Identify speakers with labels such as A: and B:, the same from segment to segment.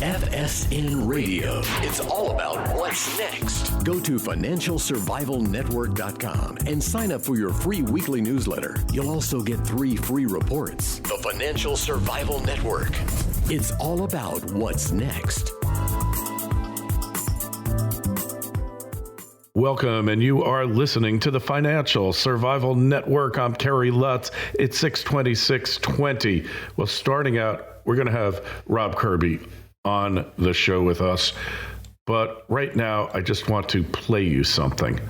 A: FSN Radio. It's all about what's next. Go to financialsurvivalnetwork.com and sign up for your free weekly newsletter. You'll also get 3 free reports. The Financial Survival Network. It's all about what's next.
B: Welcome, and you are listening to the Financial Survival Network. I'm Kerry Lutz. It's 6/26/20. Well, starting out, we're going to have Rob Kirby on the show with us. But right now, I just want to play you something.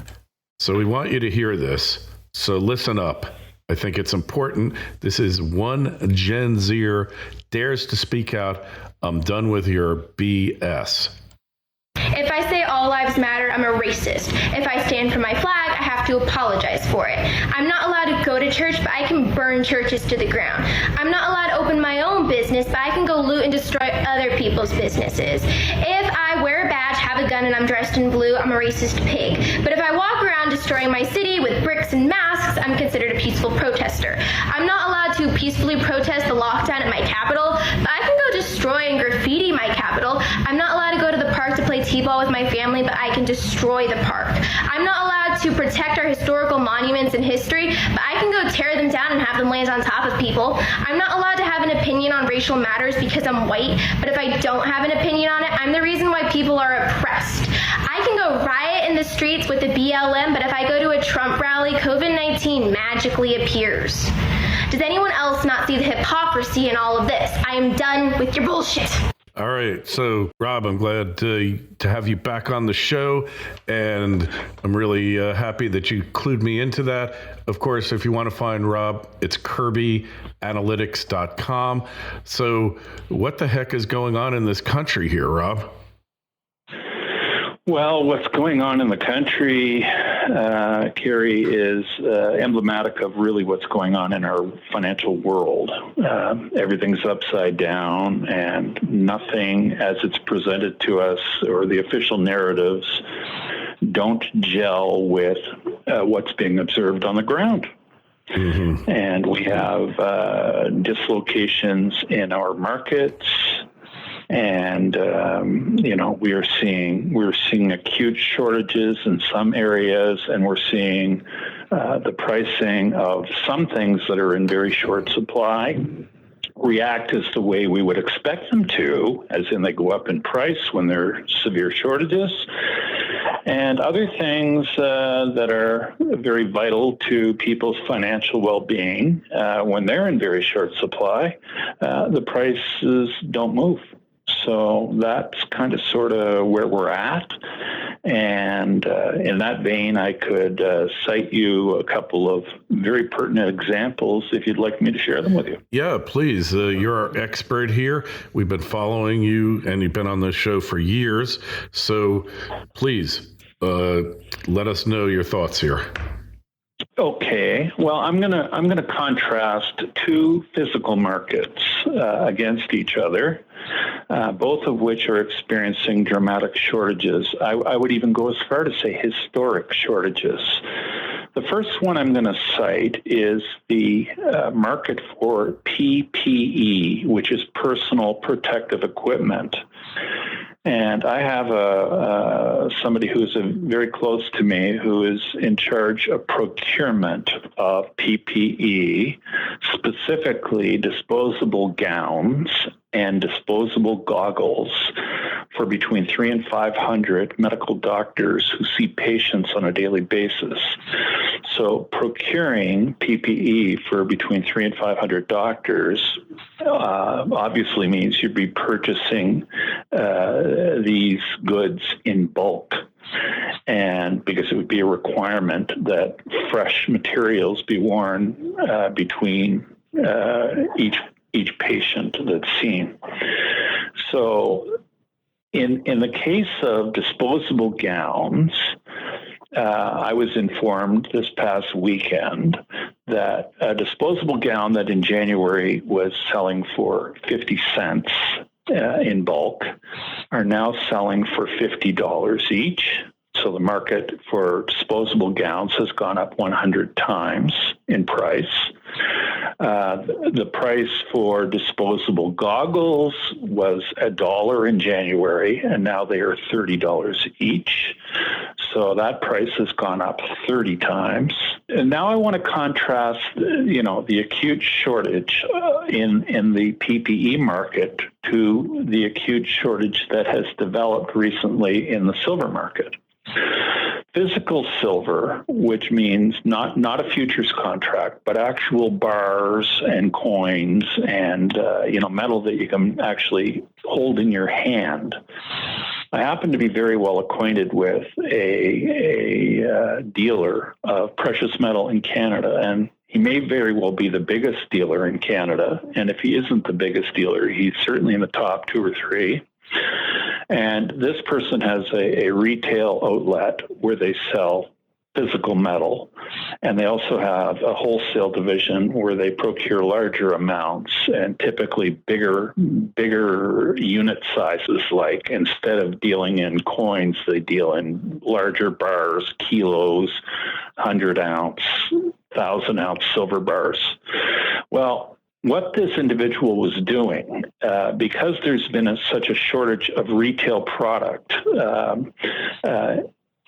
B: So we want you to hear this. So listen up. I think it's important. This is one Gen Zer dares to speak out. I'm done with your BS.
C: If I say all lives matter, I'm a racist. If I stand for my flag, I have to apologize for it. I'm not allowed to go to church, but I can burn churches to the ground. I'm not allowed to open my own business, but I can go loot and destroy other people's businesses. If I wear a badge, have a gun, and I'm dressed in blue, I'm a racist pig. But if I walk around destroying my city with bricks and masks, I'm considered a peaceful protester. I'm not allowed to peacefully protest the lockdown at my capital, but I can go destroy and graffiti my capital. I'm not allowed to go to the park to play t-ball with my family, but I can destroy the park. I'm not allowed to protect our historical monuments and history, but I can go tear them down and have them land on top of people. I'm not allowed to have an opinion on racial matters because I'm white, but if I don't have an opinion on it, I'm the reason why people are oppressed. I can go riot in the streets with the BLM, but if I go to a Trump rally, COVID-19 magically appears. Does anyone else not see the hypocrisy in all of this? I am done with your bullshit.
B: All right. So, Rob, I'm glad to have you back on the show, and I'm really happy that you clued me into that. Of course, if you want to find Rob, it's kirbyanalytics.com. So what the heck is going on in this country here, Rob?
D: Well, what's going on in the country, Kerry, is emblematic of really what's going on in our financial world. Everything's upside down, and nothing as it's presented to us or the official narratives don't gel with what's being observed on the ground. Mm-hmm. And we have dislocations in our markets. And we're seeing acute shortages in some areas, and we're seeing the pricing of some things that are in very short supply react as the way we would expect them to, as in they go up in price when there are severe shortages. And other things that are very vital to people's financial well-being, when they're in very short supply, the prices don't move. So that's kind of sort of where we're at. And in that vein, I could cite you a couple of very pertinent examples if you'd like me to share them with you.
B: Yeah, please. You're our expert here. We've been following you, and you've been on this show for years. So please let us know your thoughts here.
D: Okay. Well, I'm gonna contrast two physical markets against each other, both of which are experiencing dramatic shortages. I would even go as far to say historic shortages. The first one I'm going to cite is the market for PPE, which is personal protective equipment. And I have somebody who's very close to me who is in charge of procurement of PPE, specifically disposable gowns and disposable goggles for between 300 and 500 medical doctors who see patients on a daily basis. So procuring PPE for between 300 and 500 doctors obviously means you'd be purchasing these goods in bulk. And because it would be a requirement that fresh materials be worn between each patient that's seen. So in the case of disposable gowns, I was informed this past weekend that a disposable gown that in January was selling for 50 cents in bulk are now selling for $50 each. So the market for disposable gowns has gone up 100 times in price. The price for disposable goggles was $1 in January, and now they are $30 each. So that price has gone up 30 times. And now I want to contrast, the acute shortage in the PPE market to the acute shortage that has developed recently in the silver market. Physical silver, which means not a futures contract, but actual bars and coins and metal that you can actually hold in your hand. I happen to be very well acquainted with a dealer of precious metal in Canada, and he may very well be the biggest dealer in Canada. And if he isn't the biggest dealer, he's certainly in the top 2 or 3. And this person has a retail outlet where they sell physical metal. And they also have a wholesale division where they procure larger amounts and typically bigger unit sizes. Like instead of dealing in coins, they deal in larger bars, kilos, 100-ounce, 1,000-ounce silver bars. Well, what this individual was doing, because there's been such a shortage of retail product,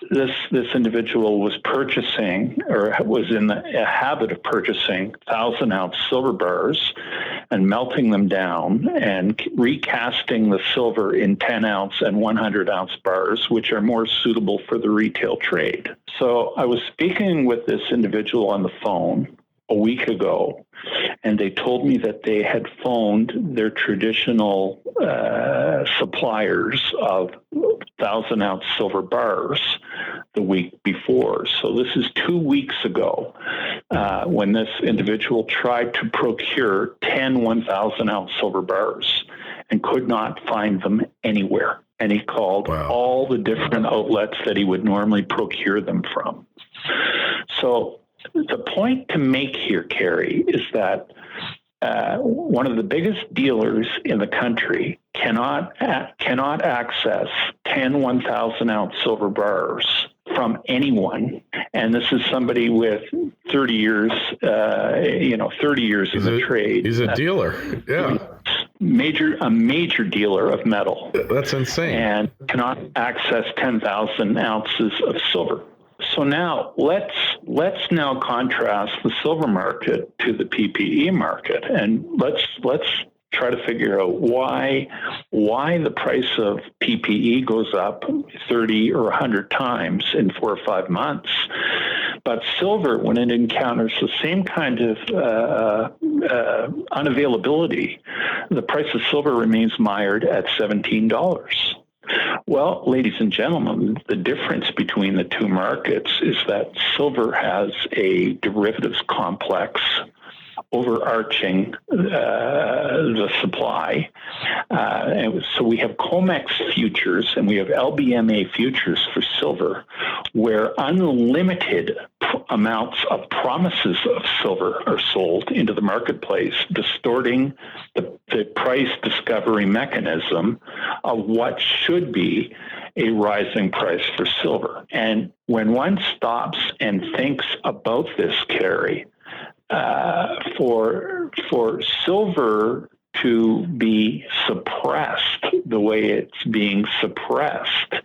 D: this individual was purchasing, or was in the habit of purchasing 1,000-ounce silver bars and melting them down and recasting the silver in 10-ounce and 100-ounce bars, which are more suitable for the retail trade. So I was speaking with this individual on the phone a week ago, and they told me that they had phoned their traditional suppliers of 1,000-ounce silver bars the week before. So this is 2 weeks ago when this individual tried to procure 10 1,000-ounce silver bars and could not find them anywhere. And he called all the different outlets that he would normally procure them from. So the point to make here, Kerry, is that one of the biggest dealers in the country cannot access 10 1,000-ounce silver bars from anyone. And this is somebody with 30 years, 30 years in the trade.
B: He's a dealer. Yeah.
D: A major dealer of metal.
B: That's insane.
D: And cannot access 10,000 ounces of silver. So now let's now contrast the silver market to the PPE market, and let's try to figure out why the price of PPE goes up 30 or 100 times in 4 or 5 months. But silver, when it encounters the same kind of unavailability, the price of silver remains mired at $17. Well, ladies and gentlemen, the difference between the two markets is that silver has a derivatives complex overarching the supply. And so we have COMEX futures and we have LBMA futures for silver, where unlimited amounts of promises of silver are sold into the marketplace, distorting the price discovery mechanism of what should be a rising price for silver. And when one stops and thinks about this, Kerry, for silver to be suppressed the way it's being suppressed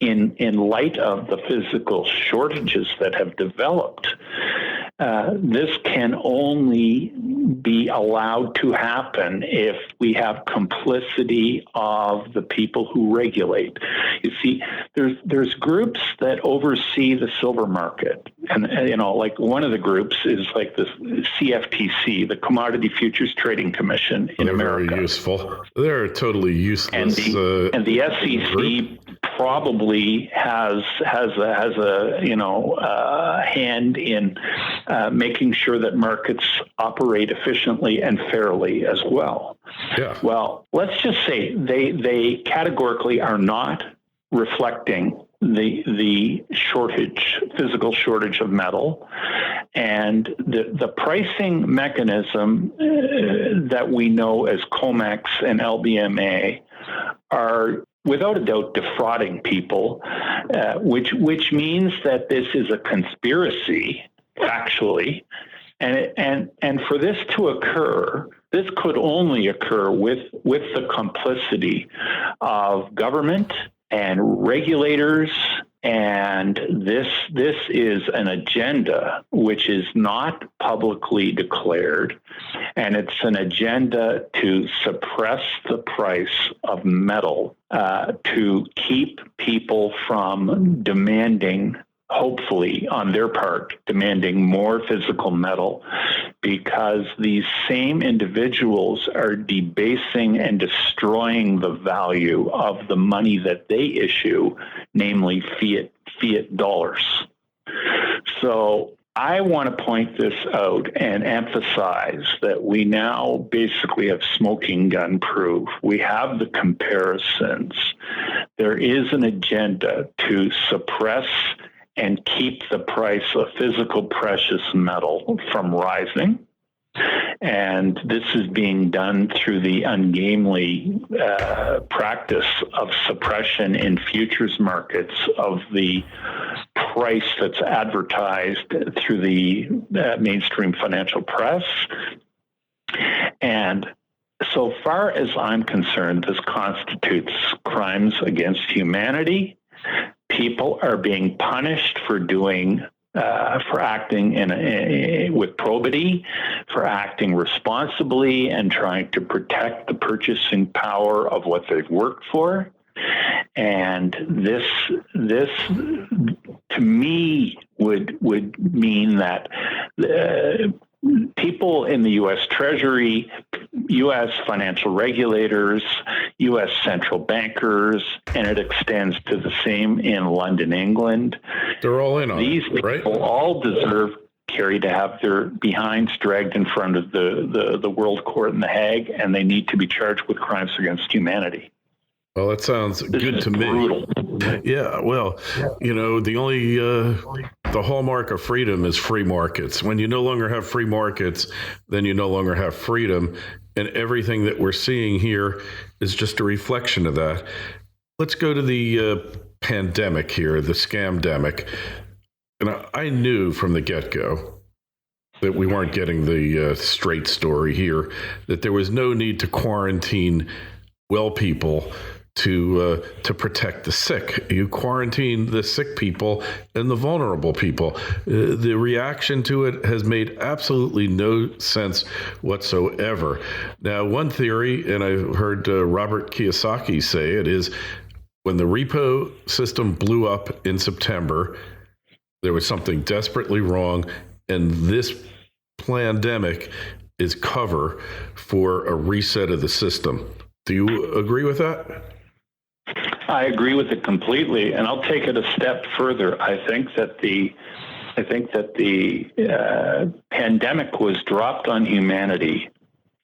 D: in light of the physical shortages that have developed, this can only be allowed to happen if we have complicity of the people who regulate. You see, there's groups that oversee the silver market, and like one of the groups is like the CFTC, the Commodity Futures Trading Commission in America.
B: Very useful. They're totally useless.
D: And the SEC group probably has a hand in making sure that markets operate efficiently and fairly as well.
B: Yeah.
D: Well, let's just say they categorically are not reflecting the physical shortage of metal, and the pricing mechanism that we know as COMEX and LBMA are without a doubt defrauding people, which means that this is a conspiracy, factually, And for this to occur, this could only occur with the complicity of government and regulators. And this is an agenda which is not publicly declared, and it's an agenda to suppress the price of metal, to keep people from demanding, hopefully on their part, demanding more physical metal, because these same individuals are debasing and destroying the value of the money that they issue, namely fiat dollars. So I want to point this out and emphasize that we now basically have smoking gun proof. We have the comparisons. There is an agenda to suppress and keep the price of physical precious metal from rising. And this is being done through the ungainly practice of suppression in futures markets of the price that's advertised through the mainstream financial press. And so far as I'm concerned, this constitutes crimes against humanity. People are being punished for acting with probity, for acting responsibly, and trying to protect the purchasing power of what they've worked for. And this to me would mean that people in the U.S. Treasury, U.S. financial regulators, U.S. central bankers, and it extends to the same in London, England.
B: They're all in on
D: these
B: it, right?
D: People all deserve, Kerry, to have their behinds dragged in front of the World Court in The Hague, and they need to be charged with crimes against humanity.
B: Well, that sounds good to me.
D: Brutal.
B: Yeah, well, the hallmark of freedom is free markets. When you no longer have free markets, then you no longer have freedom. And everything that we're seeing here is just a reflection of that. Let's go to the pandemic here, the scamdemic. And I knew from the get-go that we weren't getting the straight story here, that there was no need to quarantine well people to protect the sick. You quarantine the sick people and the vulnerable people. The reaction to it has made absolutely no sense whatsoever. Now, one theory, and I heard Robert Kiyosaki say it, is when the repo system blew up in September, there was something desperately wrong, and this pandemic is cover for a reset of the system. Do you agree with that?
D: I agree with it completely, and I'll take it a step further. I think that the pandemic was dropped on humanity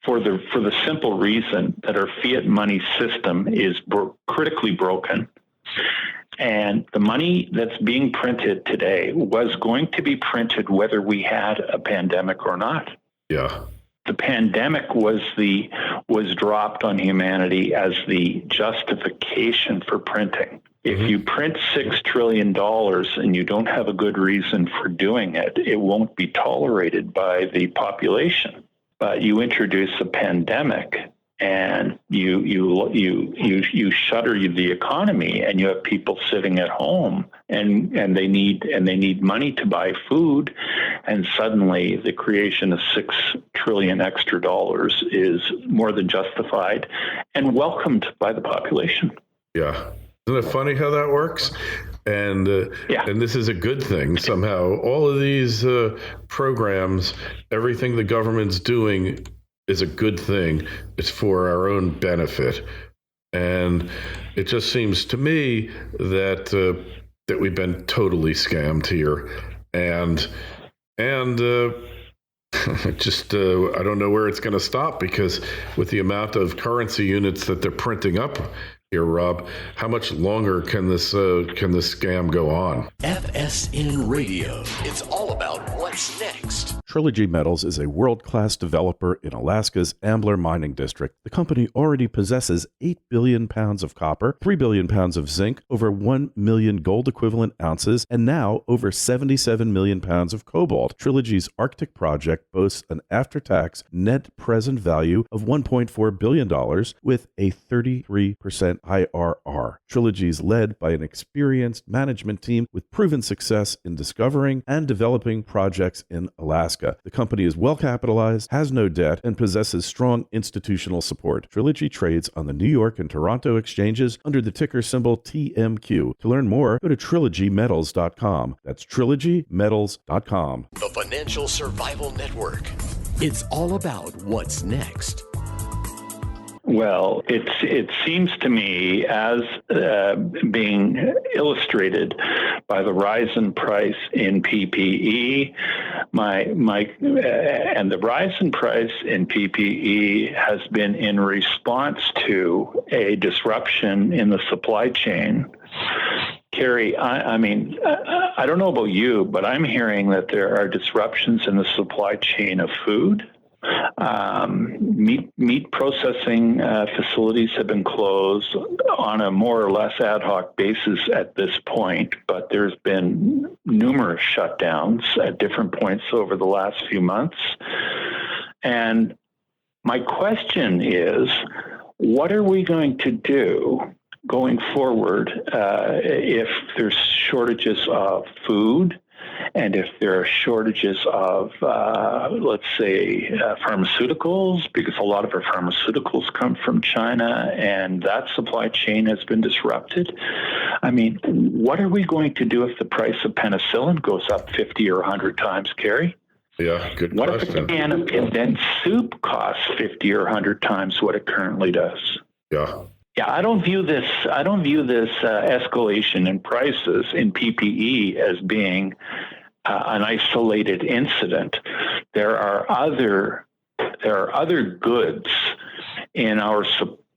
D: for the simple reason that our fiat money system is critically broken, and the money that's being printed today was going to be printed whether we had a pandemic or not.
B: Yeah.
D: The pandemic was dropped on humanity as the justification for printing. If you print $6 trillion and you don't have a good reason for doing it, it won't be tolerated by the population. But you introduce a pandemic and you shutter the economy, and you have people sitting at home and they need money to buy food, and suddenly the creation of $6 trillion extra dollars is more than justified and welcomed by the population.
B: Yeah. Isn't it funny how that works? And and this is a good thing somehow. All of these programs, everything the government's doing is a good thing. It's for our own benefit. And it just seems to me that that we've been totally scammed here. And just I don't know where it's going to stop, because with the amount of currency units that they're printing up here, Rob. How much longer can this scam go on?
A: FSN Radio. It's all about what's next.
E: Trilogy Metals is a world-class developer in Alaska's Ambler mining district. The company already possesses 8 billion pounds of copper, 3 billion pounds of zinc, over 1 million gold-equivalent ounces, and now over 77 million pounds of cobalt. Trilogy's Arctic project boasts an after-tax net present value of $1.4 billion with a 33% IRR. Trilogy is led by an experienced management team with proven success in discovering and developing projects in Alaska. The company is well capitalized, has no debt, and possesses strong institutional support. Trilogy trades on the New York and Toronto exchanges under the ticker symbol TMQ. To learn more, go to trilogymetals.com. That's trilogymetals.com.
A: The Financial Survival Network. It's all about what's next.
D: Well, it seems to me, as being illustrated by the rise in price in PPE, and the rise in price in PPE has been in response to a disruption in the supply chain. Kerry, I don't know about you, but I'm hearing that there are disruptions in the supply chain of food. Meat processing facilities have been closed on a more or less ad hoc basis at this point, but there's been numerous shutdowns at different points over the last few months. And my question is, what are we going to do going forward if there's shortages of food? And if there are shortages of, let's say, pharmaceuticals, because a lot of our pharmaceuticals come from China and that supply chain has been disrupted, what are we going to do if the price of penicillin goes up 50 or 100 times, Kerry?
B: Yeah, good
D: what
B: question.
D: What if a can of condensed soup costs 50 or 100 times what it currently does?
B: Yeah.
D: Yeah, I don't view this escalation in prices in PPE as being an isolated incident. There are other goods in our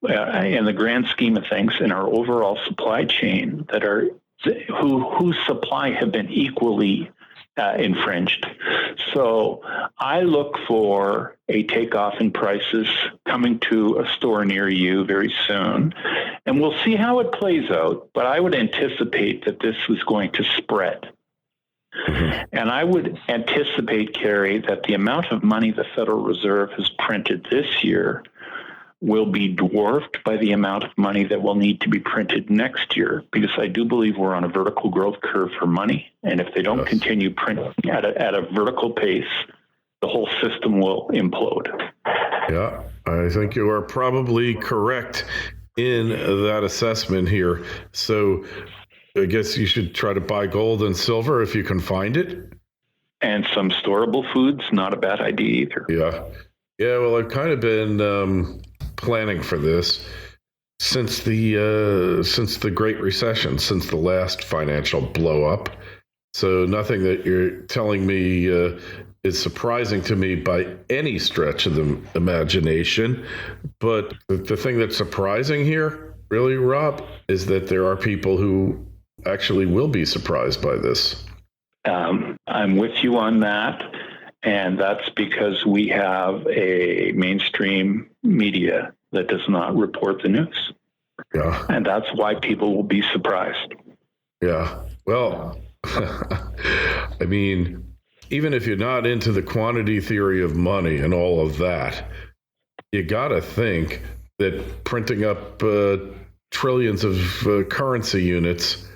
D: in the grand scheme of things in our overall supply chain that are whose supply have been equally infringed. So I look for a takeoff in prices coming to a store near you very soon, and we'll see how it plays out. But I would anticipate that this was going to spread. Mm-hmm. And I would anticipate, Kerry, that the amount of money the Federal Reserve has printed this year will be dwarfed by the amount of money that will need to be printed next year, because I do believe we're on a vertical growth curve for money. And if they don't continue printing at a vertical pace, the whole system will implode.
B: Yeah, I think you are probably correct in that assessment here. So I guess you should try to buy gold and silver if you can find it.
D: And some storable foods, not a bad idea either.
B: Yeah, well, I've kind of been planning for this since the Great Recession, since the last financial blow up. So nothing that you're telling me is surprising to me by any stretch of the imagination. But the thing that's surprising here, really, Rob, is that there are people who actually will be surprised by this.
D: I'm with you on that. And that's because we have a mainstream media that does not report the news.
B: Yeah.
D: And that's why people will be surprised.
B: Yeah. Well, I mean, even if you're not into the quantity theory of money and all of that, you got to think that printing up trillions of currency units,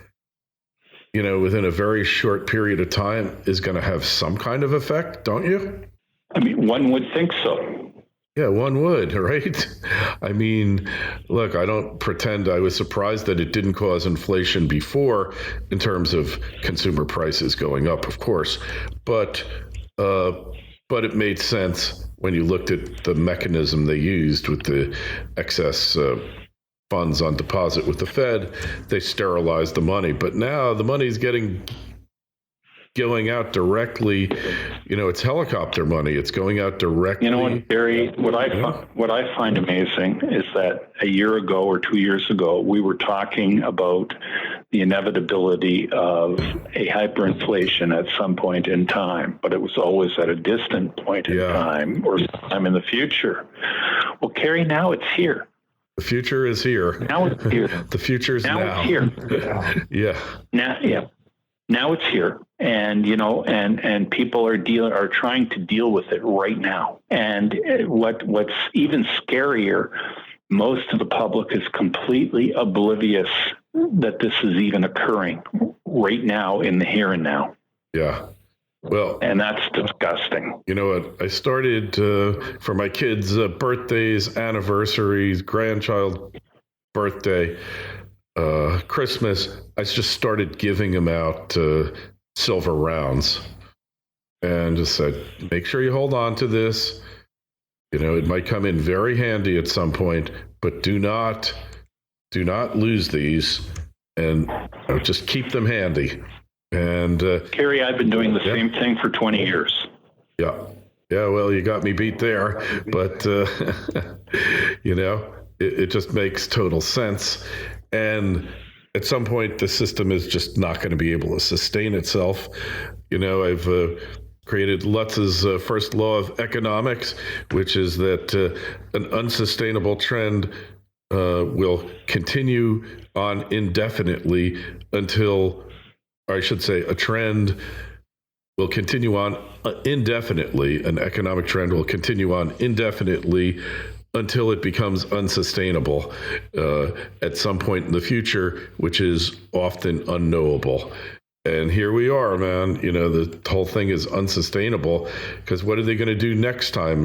B: within a very short period of time is going to have some kind of effect, don't you?
D: One would think so.
B: Yeah, one would, right? Look, I don't pretend I was surprised that it didn't cause inflation before in terms of consumer prices going up, of course. But it made sense when you looked at the mechanism they used with the excess funds on deposit with the Fed. They sterilized the money, but now the money's getting going out directly. It's helicopter money. It's going out directly.
D: You know what, Kerry? What I find amazing is that a year ago or 2 years ago, we were talking about the inevitability of a hyperinflation at some point in time, but it was always at a distant point in time or sometime in the future. Well, Kerry, now it's here.
B: The future is here.
D: Now it's here.
B: The future is now.
D: Now it's here.
B: Yeah.
D: Now it's here, and and people are trying to deal with it right now. And what's even scarier, most of the public is completely oblivious that this is even occurring right now in the here and now.
B: Yeah. Well,
D: and that's disgusting.
B: You know what? I started for my kids' birthdays, anniversaries, grandchild birthday, Christmas. I just started giving them out silver rounds, and just said, make sure you hold on to this. It might come in very handy at some point, but do not lose these, and just keep them handy. And
D: Kerry, I've been doing the same thing for 20 years.
B: Yeah. Well, you got me beat there, but it just makes total sense. And at some point, the system is just not going to be able to sustain itself. I've created Lutz's first law of economics, which is that an unsustainable trend will continue on indefinitely until, or I should say, a trend will continue on indefinitely. An economic trend will continue on indefinitely until it becomes unsustainable at some point in the future, which is often unknowable. And here we are, man. The whole thing is unsustainable because what are they going to do next time?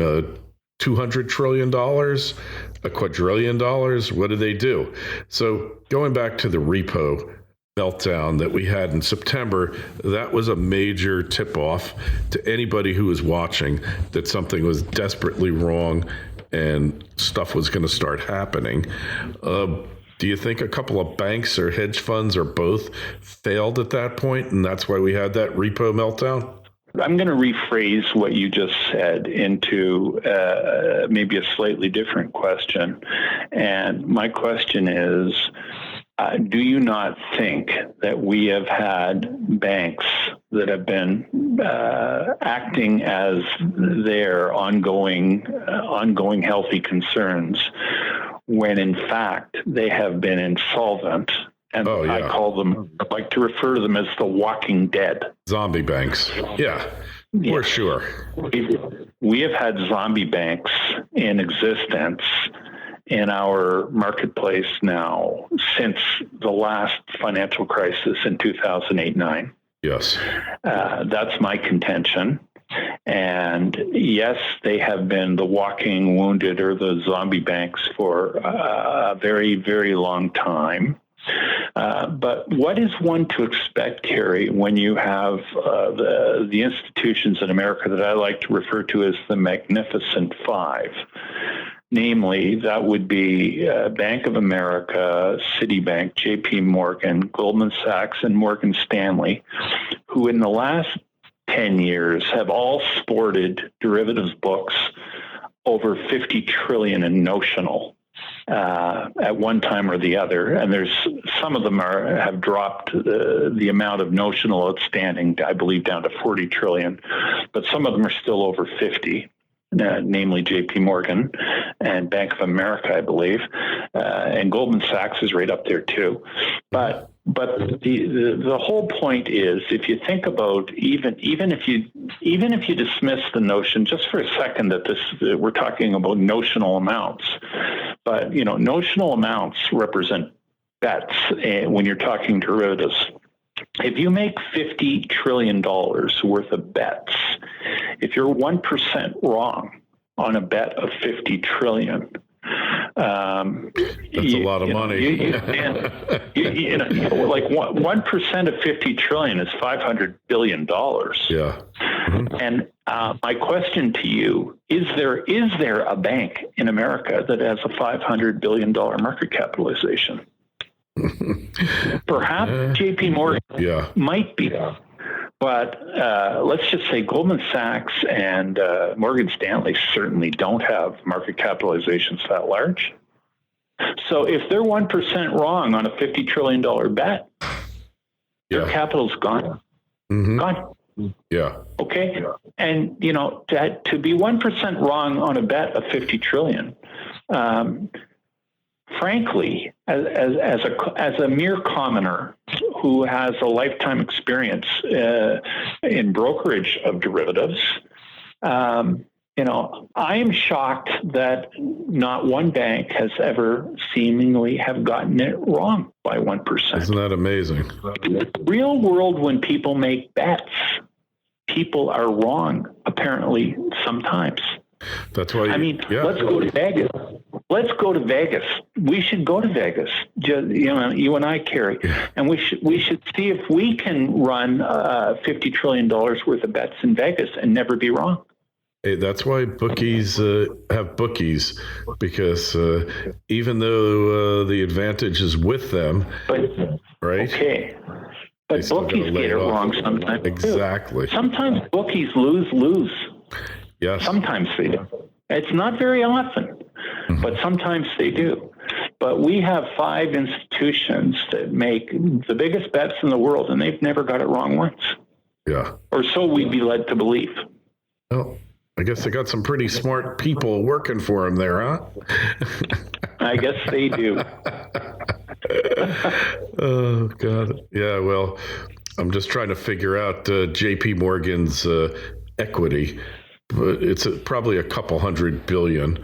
B: $200 trillion, a quadrillion dollars? What do they do? So going back to the repo meltdown that we had in September, that was a major tip-off to anybody who was watching that something was desperately wrong and stuff was going to start happening. Do you think a couple of banks or hedge funds or both failed at that point, and that's why we had that repo meltdown?
D: I'm going to rephrase what you just said into maybe a slightly different question. And my question is, do you not think that we have had banks that have been acting as their ongoing healthy concerns when in fact they have been insolvent? And I like to refer to them as the walking dead.
B: Zombie banks. Yeah, for sure.
D: We have had zombie banks in existence in our marketplace now since the last financial crisis in 2008-9.
B: Yes.
D: That's my contention. And yes, they have been the walking wounded or the zombie banks for a very, very long time. But what is one to expect, Kerry, when you have the institutions in America that I like to refer to as the Magnificent Five? Namely, that would be Bank of America, Citibank, JP Morgan, Goldman Sachs, and Morgan Stanley, who in the last 10 years have all sported derivatives books over 50 trillion in notional at one time or the other. And there's some of them have dropped the amount of notional outstanding, I believe, down to 40 trillion, but some of them are still over 50. Namely JP Morgan and Bank of America, I believe, and Goldman Sachs is right up there too. But the whole point is, if you think about even if you dismiss the notion just for a second that we're talking about notional amounts, but notional amounts represent bets when you're talking derivatives. If you make $50 trillion worth of bets, if you're 1% wrong on a bet of 50 trillion,
B: that's a lot of money.
D: Like 1% of 50 trillion is $500 billion.
B: Yeah. Mm-hmm.
D: And my question to you is there a bank in America that has a $500 billion market capitalization? Perhaps JP Morgan might be. But let's just say Goldman Sachs and Morgan Stanley certainly don't have market capitalizations that large. So if they're 1% wrong on a $50 trillion bet, their capital's gone.
B: Mm-hmm.
D: Gone.
B: Yeah.
D: Okay. And, to be 1% wrong on a bet of 50 trillion, frankly, as a mere commoner who has a lifetime experience in brokerage of derivatives, I am shocked that not one bank has ever seemingly have gotten it wrong by 1%.
B: Isn't that amazing?
D: In the real world, when people make bets, people are wrong, apparently, sometimes.
B: That's why.
D: Let's go to Vegas. Let's go to Vegas. We should go to Vegas. You and I, Kerry, and we should see if we can run $50 trillion worth of bets in Vegas and never be wrong.
B: Hey, that's why bookies have bookies, because even though the advantage is with them, right?
D: Okay. But bookies get it wrong sometimes.
B: Exactly.
D: Too. Sometimes bookies lose.
B: Yes.
D: Sometimes they do. It's not very often, but sometimes they do. But we have 5 institutions that make the biggest bets in the world, and they've never got it wrong once.
B: Yeah.
D: Or so we'd be led to believe.
B: Well, I guess they got some pretty smart people working for them there, huh?
D: I guess they do.
B: Oh, God. Yeah, well, I'm just trying to figure out JP Morgan's equity, but it's probably a couple $100 billion.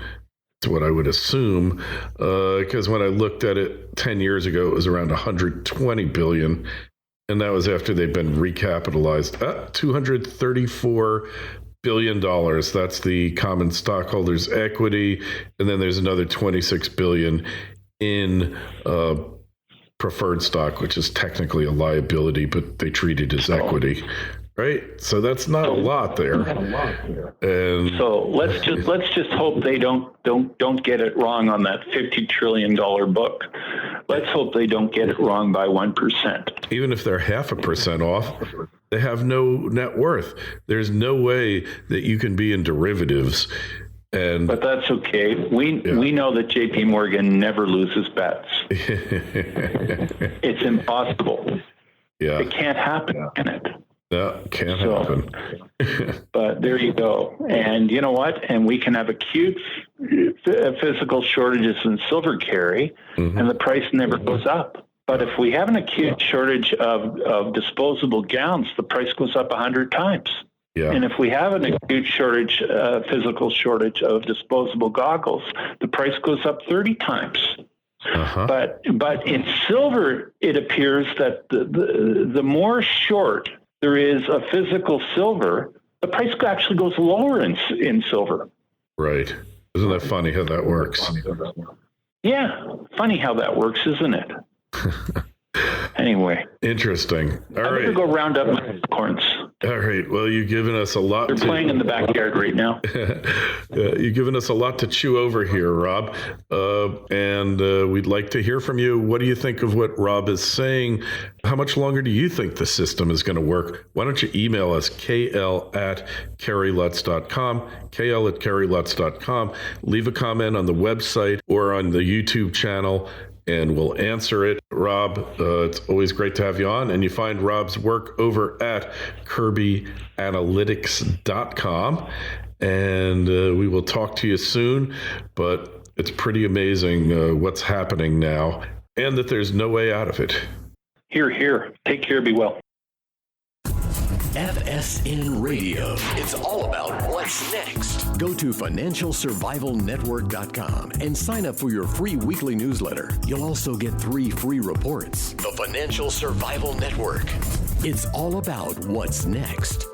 B: That's what I would assume, because when I looked at it 10 years ago, it was around $120 billion, and that was after they've been recapitalized. $234 billion. That's the common stockholders' equity, and then there's another $26 billion in preferred stock, which is technically a liability, but they treat it as equity, right? So that's not a lot there. And
D: so let's just hope they don't get it wrong on that $50 trillion book. Let's hope they don't get it wrong by 1%.
B: Even if they're 0.5% off, they have no net worth. There's no way that you can be in derivatives. But
D: that's okay. We know that JP Morgan never loses bets. It's impossible.
B: Yeah.
D: It can't happen, can it?
B: No, can't happen.
D: But there you go. And you know what? And we can have acute physical shortages in silver, Kerry, and the price never goes up. But if we have an acute shortage of disposable gowns, the price goes up 100 times.
B: Yeah.
D: And if we have an acute shortage, physical shortage of disposable goggles, the price goes up 30 times. But in silver, it appears that the more short there is a physical silver, the price actually goes lower in silver.
B: Right. Isn't that funny how that works?
D: Yeah. Funny how that works, isn't it? Anyway.
B: Interesting. All right.
D: I'm going to go round up my unicorns.
B: All right. Well, you've given us a lot.
D: They're playing in the backyard right now.
B: You've given us a lot to chew over here, Rob. And we'd like to hear from you. What do you think of what Rob is saying? How much longer do you think the system is going to work? Why don't you email us, kl@kerrylutz.com, kl@kerrylutz.com. Leave a comment on the website or on the YouTube channel, and we'll answer it. Rob, it's always great to have you on. And you find Rob's work over at kirbyanalytics.com. And we will talk to you soon. But it's pretty amazing what's happening now, and that there's no way out of it.
D: Hear, hear. Take care. Be well.
A: FSN Radio. It's all about what's next. Go to financialsurvivalnetwork.com and sign up for your free weekly newsletter. You'll also get 3 free reports. The Financial Survival Network. It's all about what's next.